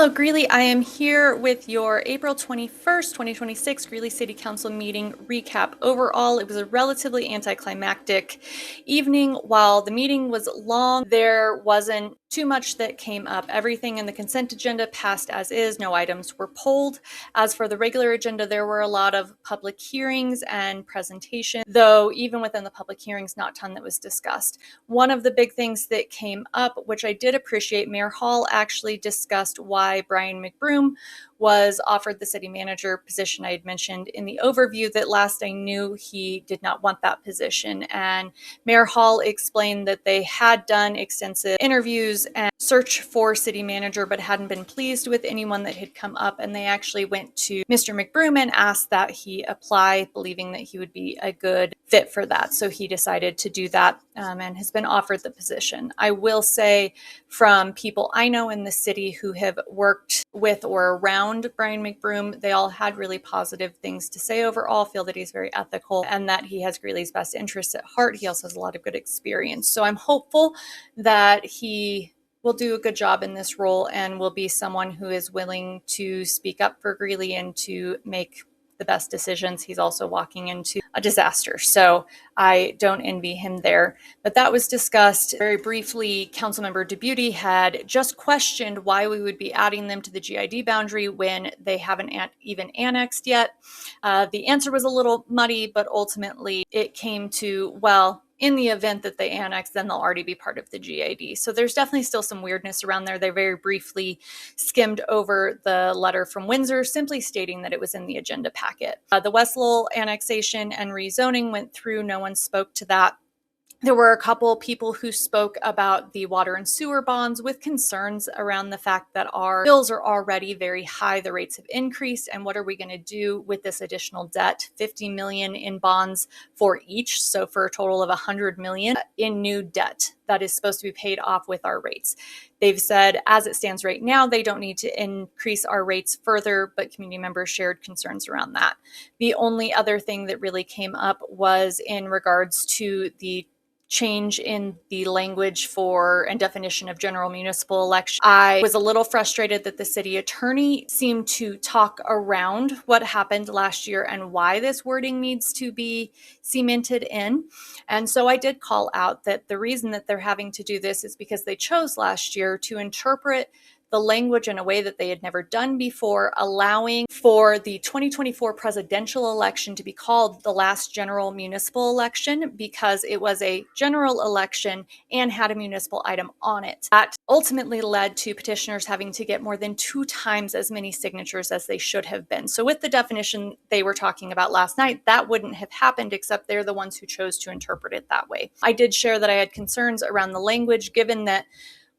Hello, Greeley. I am here with your April 21st, 2026 Greeley City Council meeting recap. Overall, it was a relatively anticlimactic evening. While the meeting was long, there wasn't too much that came up. Everything in the consent agenda passed as is. No items were pulled. As for the regular agenda, there were a lot of public hearings and presentations, though even within the public hearings, not a ton that was discussed. One of the big things that came up, which I did appreciate, Mayor Hall actually discussed why Brian McBroom was offered the city manager position. I had mentioned in the overview that last I knew he did not want that position. And Mayor Hall explained that they had done extensive interviews and search for city manager, but hadn't been pleased with anyone that had come up. And they actually went to Mr. McBroom and asked that he apply, believing that he would be a good fit for that. So he decided to do that and has been offered the position. I will say, from people I know in the city who have worked with or around Brian McBroom, they all had really positive things to say overall, feel that he's very ethical and that he has Greeley's best interests at heart. He also has a lot of good experience. So I'm hopeful that he will do a good job in this role and will be someone who is willing to speak up for Greeley and to make the best decisions. He's also walking into a disaster, so I don't envy him there. But that was discussed very briefly. Councilmember DeButy had just questioned why we would be adding them to the GID boundary when they haven't even annexed yet. The answer was a little muddy, but ultimately it came to, well, in the event that they annex, then they'll already be part of the GID. So there's definitely still some weirdness around there. They very briefly skimmed over the letter from Windsor, simply stating that it was in the agenda packet. The West Lowell annexation and rezoning went through. No one spoke to that. There were a couple people who spoke about the water and sewer bonds with concerns around the fact that our bills are already very high. The rates have increased. And what are we going to do with this additional debt? 50 million in bonds for each. So for a total of 100 million in new debt that is supposed to be paid off with our rates. They've said, as it stands right now, they don't need to increase our rates further, but community members shared concerns around that. The only other thing that really came up was in regards to the change in the language for and definition of general municipal election. I was a little frustrated that the city attorney seemed to talk around what happened last year and why this wording needs to be cemented in. And so I did call out that the reason that they're having to do this is because they chose last year to interpret the language in a way that they had never done before, allowing for the 2024 presidential election to be called the last general municipal election because it was a general election and had a municipal item on it. That ultimately led to petitioners having to get more than 2 times as many signatures as they should have been. So with the definition they were talking about last night, that wouldn't have happened, except they're the ones who chose to interpret it that way. I did share that I had concerns around the language, given that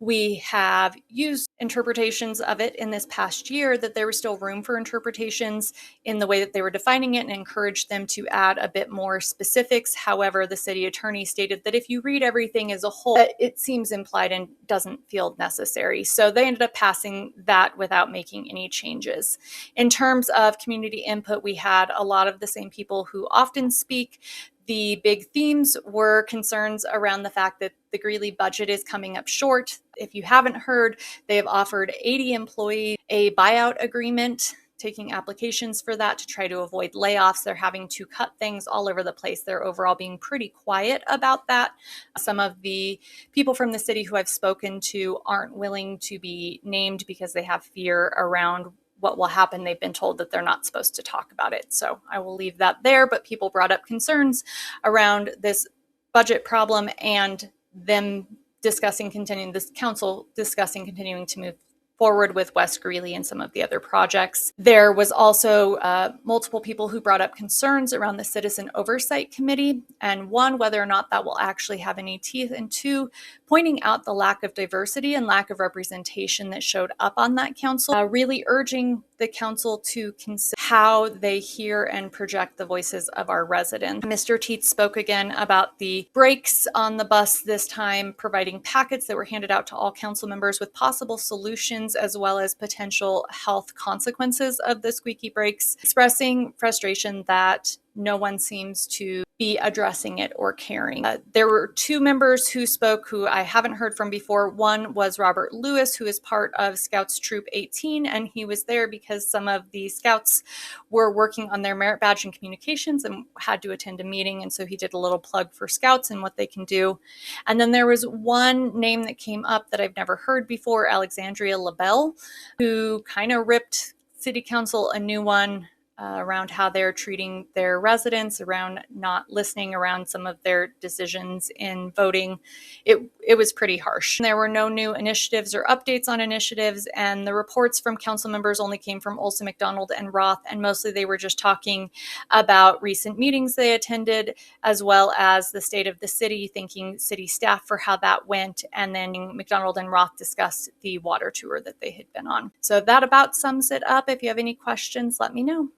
we have used interpretations of it in this past year, that there was still room for interpretations in the way that they were defining it, and encouraged them to add a bit more specifics. However, the city attorney stated that if you read everything as a whole, it seems implied and doesn't feel necessary. So they ended up passing that without making any changes. In terms of community input, we had a lot of the same people who often speak. The big themes were concerns around the fact that the Greeley budget is coming up short. If you haven't heard, they have offered 80 employees a buyout agreement, taking applications for that to try to avoid layoffs. They're having to cut things all over the place. They're overall being pretty quiet about that. Some of the people from the city who I've spoken to aren't willing to be named because they have fear around what will happen. They've been told that they're not supposed to talk about it. So I will leave that there, but people brought up concerns around this budget problem and them discussing continuing to move forward with West Greeley and some of the other projects. There was also multiple people who brought up concerns around the Citizen Oversight Committee, and one, whether or not that will actually have any teeth, and two, pointing out the lack of diversity and lack of representation that showed up on that council, really urging the council to consider how they hear and project the voices of our residents. Mr. Teets spoke again about the breaks on the bus this time, providing packets that were handed out to all council members with possible solutions as well as potential health consequences of the squeaky brakes, expressing frustration that no one seems to be addressing it or caring. There were two members who spoke who I haven't heard from before. One was Robert Lewis, who is part of Scouts Troop 18, and he was there because some of the Scouts were working on their merit badge and communications and had to attend a meeting, and so he did a little plug for Scouts and what they can do. And then there was one name that came up that I've never heard before, Alexandria LaBelle, who kind of ripped City Council a new one around how they're treating their residents, around not listening, around some of their decisions in voting. It was pretty harsh. There were no new initiatives or updates on initiatives, and the reports from council members only came from Olson, McDonald, and Roth, and mostly they were just talking about recent meetings they attended, as well as the state of the city, thanking city staff for how that went, and then McDonald and Roth discussed the water tour that they had been on. So that about sums it up. If you have any questions, let me know.